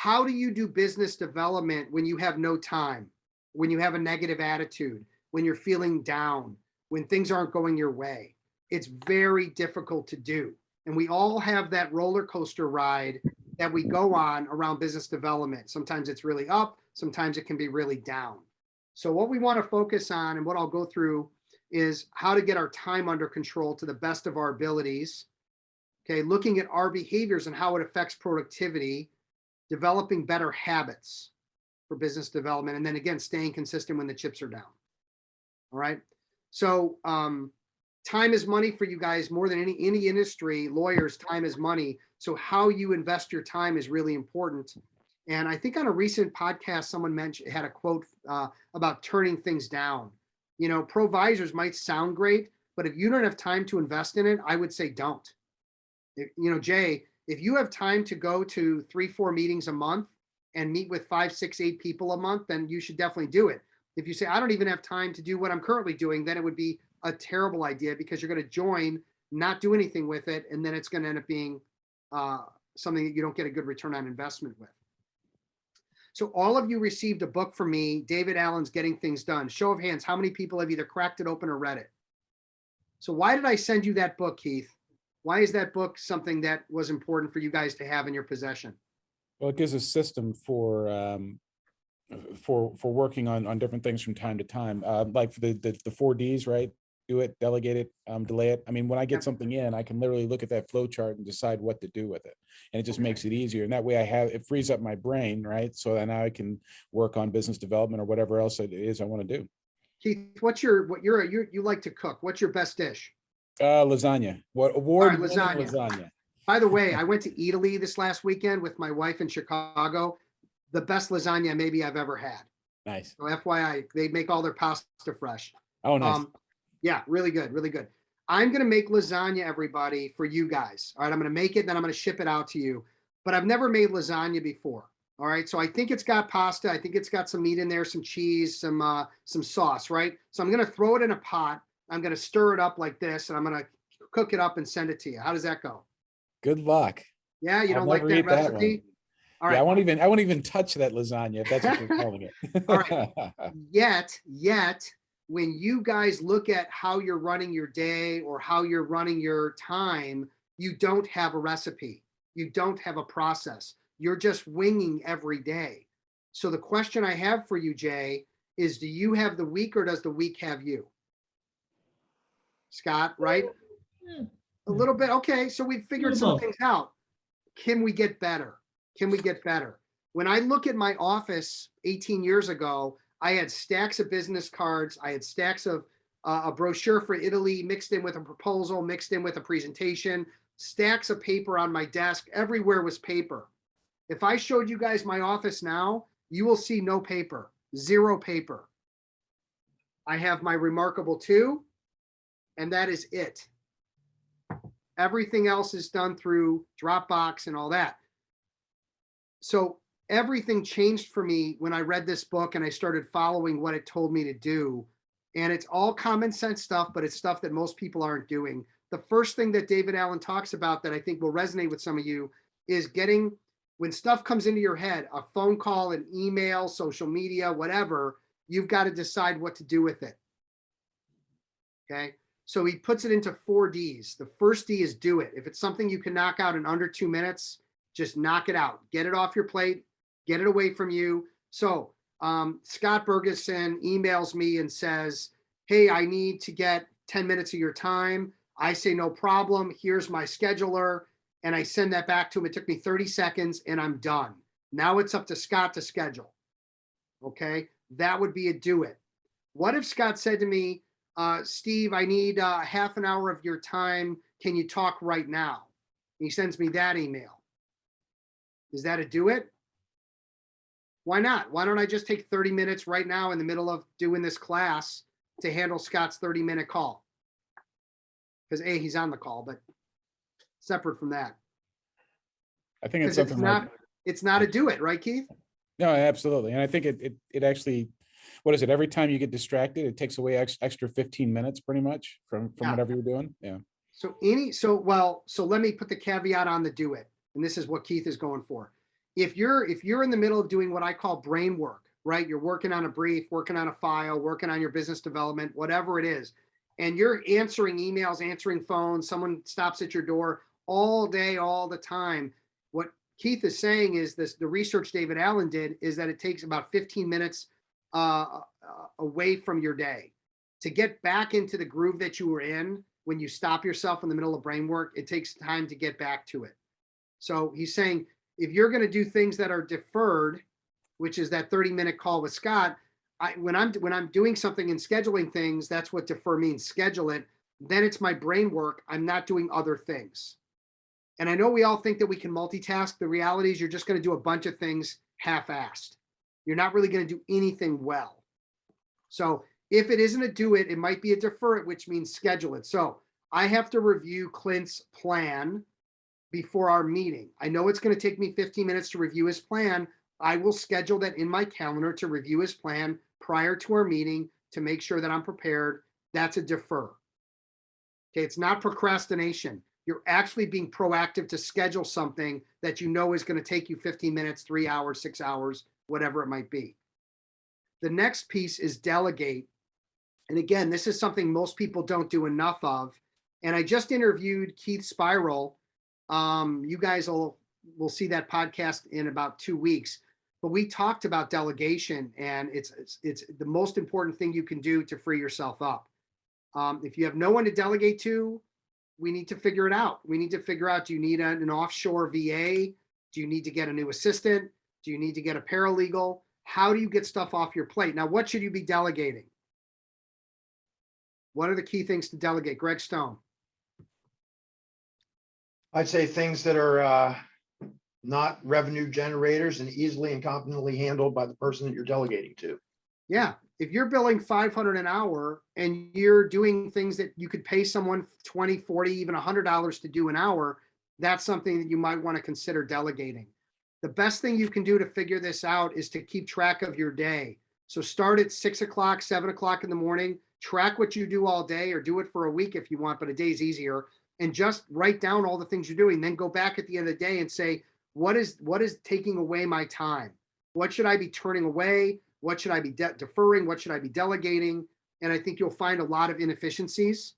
how do you do business development when you have no time, when you have a negative attitude, when you're feeling down, when things aren't going your way? It's very difficult to do. And we all have that roller coaster ride that we go on around business development. Sometimes it's really up, sometimes it can be really down. So what we want to focus on, and what I'll go through, is how to get our time under control to the best of our abilities. Okay, looking at our behaviors and how it affects productivity, developing better habits for business development, and then again, staying consistent when the chips are down. All right. So time is money for you guys more than any industry. Lawyers, time is money. So how you invest your time is really important. And I think on a recent podcast, someone had a quote about turning things down. You know, provisors might sound great, but if you don't have time to invest in it, I would say don't. You know, Jay, if you have time to go to 3-4 meetings a month and meet with 5, 6, 8 people a month, then you should definitely do it. If you say, I don't even have time to do what I'm currently doing, then it would be a terrible idea, because you're going to join, not do anything with it, and then it's going to end up being something that you don't get a good return on investment with. So all of you received a book from me, David Allen's Getting Things Done. Show of hands, how many people have either cracked it open or read it? So why did I send you that book, Keith? Why is that book something that was important for you guys to have in your possession? Well, it gives a system for working on different things from time to time, like for the 4Ds, right? Do it, delegate it, delay it. I mean, when I get something in, I can literally look at that flow chart and decide what to do with it, and it just makes it easier. And that way, it frees up my brain, right? So that now I can work on business development or whatever else it is I want to do. Keith, you like to cook? What's your best dish? Lasagna. What award-winning lasagna? By the way, I went to Italy this last weekend with my wife in Chicago. The best lasagna maybe I've ever had. Nice. So FYI, they make all their pasta fresh. Oh, nice. Yeah, really good, really good. I'm going to make lasagna, everybody, for you guys. All right, I'm going to make it, then I'm going to ship it out to you. But I've never made lasagna before. All right, so I think it's got pasta. I think it's got some meat in there, some cheese, some sauce, right? So I'm going to throw it in a pot. I'm going to stir it up like this, and I'm going to cook it up and send it to you. How does that go? Good luck. Yeah, you don't like that recipe? All right. Yeah, I won't even touch that lasagna, if that's what you're calling it. All right. Yet, when you guys look at how you're running your day or how you're running your time, you don't have a recipe. You don't have a process. You're just winging every day. So the question I have for you, Jay, is do you have the week, or does the week have you? Scott, right? A little bit. Okay, so we've figured some things out. Can we get better? Can we get better? When I look at my office 18 years ago, I had stacks of business cards. I had stacks of a brochure for Italy mixed in with a proposal, mixed in with a presentation, stacks of paper on my desk. Everywhere was paper. If I showed you guys my office now, you will see no paper, zero paper. I have my Remarkable 2, and that is it. Everything else is done through Dropbox and all that. So everything changed for me when I read this book and I started following what it told me to do. And it's all common sense stuff, but it's stuff that most people aren't doing. The first thing that David Allen talks about that I think will resonate with some of you is getting, when stuff comes into your head, a phone call, an email, social media, whatever, you've got to decide what to do with it. Okay. So he puts it into 4 Ds. The first D is do it. If it's something you can knock out in under 2 minutes, just knock it out. Get it off your plate. Get it away from you. So Scott Bergeson emails me and says, hey, I need to get 10 minutes of your time. I say, no problem. Here's my scheduler. And I send that back to him. It took me 30 seconds and I'm done. Now it's up to Scott to schedule. Okay. That would be a do it. What if Scott said to me, Steve, I need half an hour of your time. Can you talk right now? And he sends me that email. Is that a do it? Why not? Why don't I just take 30 minutes right now in the middle of doing this class to handle Scott's 30-minute call? Because A, he's on the call, but separate from that. I think it's something it's not a do it, right, Keith? No, absolutely. And I think it actually, what is it? Every time you get distracted, it takes away extra 15 minutes pretty much from whatever you're doing. Yeah. So let me put the caveat on the do it. And this is what Keith is going for. if you're in the middle of doing what I call brain work, right? You're working on a brief, working on a file, working on your business development, whatever it is, and you're answering emails, answering phones, someone stops at your door all day, all the time. What Keith is saying is this, the research David Allen did is that it takes about 15 minutes away from your day to get back into the groove that you were in. When you stop yourself in the middle of brain work, it takes time to get back to it. So he's saying, if you're going to do things that are deferred, which is that 30-minute call with Scott, when I'm doing something and scheduling things, that's what defer means, schedule it. Then it's my brain work. I'm not doing other things. And I know we all think that we can multitask. The reality is you're just going to do a bunch of things half-assed. You're not really going to do anything well. So if it isn't a do it, it might be a defer it, which means schedule it. So I have to review Clint's plan before our meeting. I know it's going to take me 15 minutes to review his plan. I will schedule that in my calendar to review his plan prior to our meeting to make sure that I'm prepared. That's a defer. Okay, it's not procrastination. You're actually being proactive to schedule something that you know is going to take you 15 minutes, 3 hours, 6 hours, whatever it might be. The next piece is delegate. And again, this is something most people don't do enough of. And I just interviewed Keith Spiral. You guys will see that podcast in about 2 weeks. But we talked about delegation, and it's the most important thing you can do to free yourself up. If you have no one to delegate to, we need to figure it out. We need to figure out, do you need an offshore VA? Do you need to get a new assistant? Do you need to get a paralegal? How do you get stuff off your plate? Now, what should you be delegating? What are the key things to delegate? Greg Stone. I'd say things that are not revenue generators and easily and competently handled by the person that you're delegating to. Yeah. If you're billing $500 an hour and you're doing things that you could pay someone $20, $40, even $100 to do an hour, that's something that you might want to consider delegating. The best thing you can do to figure this out is to keep track of your day. So start at 6 o'clock, 7 o'clock in the morning, track what you do all day, or do it for a week if you want, but a day's easier, and just write down all the things you're doing. Then go back at the end of the day and say, what is taking away my time? What should I be turning away? What should I be deferring? What should I be delegating? And I think you'll find a lot of inefficiencies.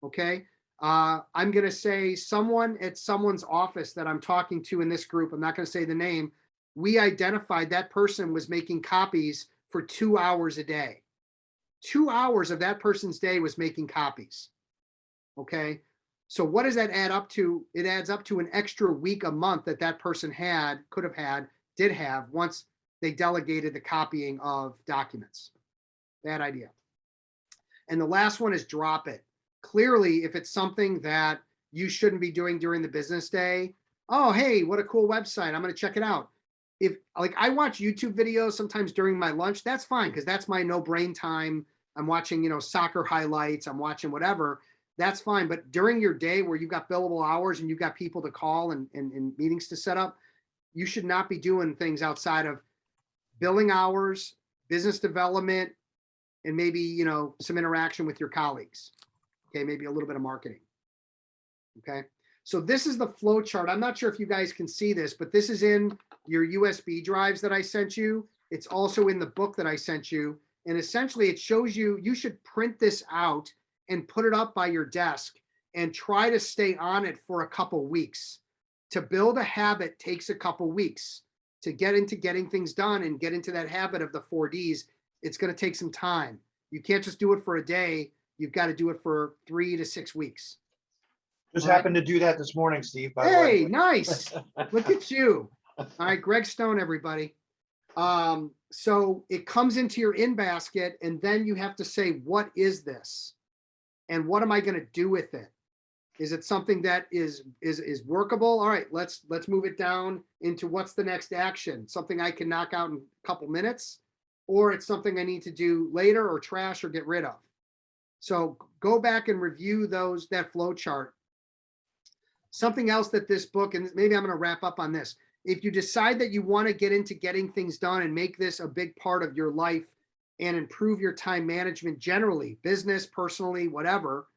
Okay. I'm going to say someone at someone's office that I'm talking to in this group, I'm not going to say the name, we identified that person was making copies for 2 hours a day. 2 hours of that person's day was making copies. Okay. So what does that add up to? It adds up to an extra week a month that person did have once they delegated the copying of documents. Bad idea. And the last one is drop it. Clearly, if it's something that you shouldn't be doing during the business day, oh, hey, what a cool website, I'm going to check it out. If like I watch YouTube videos sometimes during my lunch, that's fine because that's my no brain time. I'm watching, soccer highlights, I'm watching whatever. That's fine. But during your day where you've got billable hours and you've got people to call and meetings to set up, you should not be doing things outside of billing hours, business development, and maybe, some interaction with your colleagues. Okay. Maybe a little bit of marketing. Okay. So this is the flow chart. I'm not sure if you guys can see this, but this is in your USB drives that I sent you. It's also in the book that I sent you. And essentially it shows you should print this out and put it up by your desk and try to stay on it for a couple weeks. To build a habit takes a couple weeks. To get into getting things done and get into that habit of the 4Ds, it's going to take some time. You can't just do it for a day. You've got to do it for 3 to 6 weeks. Just happened to do that this morning, Steve, by the way. Hey, nice. Look at you. All right, Greg Stone, everybody. So it comes into your in basket, and then you have to say, what is this? And what am I going to do with it? Is it something that is workable? All right, let's move it down into what's the next action, something I can knock out in a couple minutes, or it's something I need to do later or trash or get rid of. So go back and review that flow chart. Something else that this book, and maybe I'm going to wrap up on this. If you decide that you want to get into getting things done and make this a big part of your life and improve your time management generally, business, personally, whatever,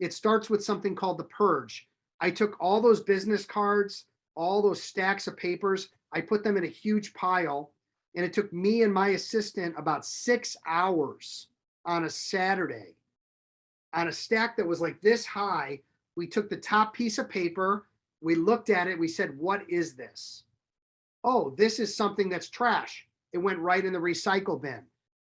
it starts with something called the purge. I took all those business cards, all those stacks of papers. I put them in a huge pile, and it took me and my assistant about 6 hours on a Saturday on a stack that was like this high. We took the top piece of paper, we looked at it, we said, what is this? Oh, this is something that's trash. It went right in the recycle bin.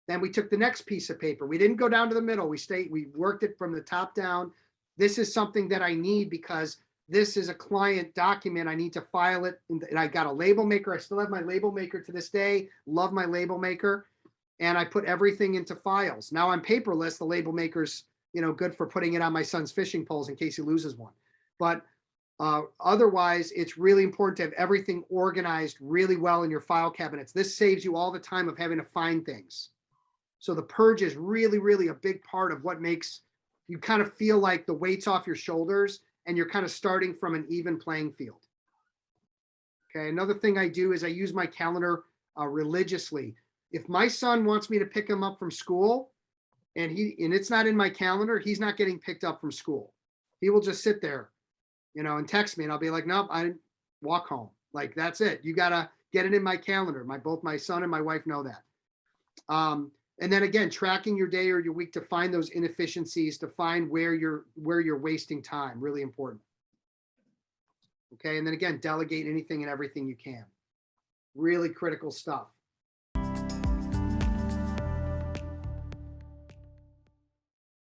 Then we took the next piece of paper. We didn't go down to the middle. We worked it from the top down. This is something that I need because this is a client document. I need to file it. And I got a label maker. I still have my label maker to this day. Love my label maker. And I put everything into files. Now I'm paperless. The label maker's, good for putting it on my son's fishing poles in case he loses one. But otherwise, it's really important to have everything organized really well in your file cabinets. This saves you all the time of having to find things. So the purge is really, really a big part of what makes you kind of feel like the weight's off your shoulders and you're kind of starting from an even playing field. Okay, another thing I do is I use my calendar religiously. If my son wants me to pick him up from school and it's not in my calendar, he's not getting picked up from school. He will just sit there, and text me, and I'll be like, nope, I walk home. Like, that's it. You got to get it in my calendar. Both my son and my wife know that. And then again, tracking your day or your week to find those inefficiencies, to find where you're wasting time, really important. Okay. And then again, delegate anything and everything you can. Really critical stuff.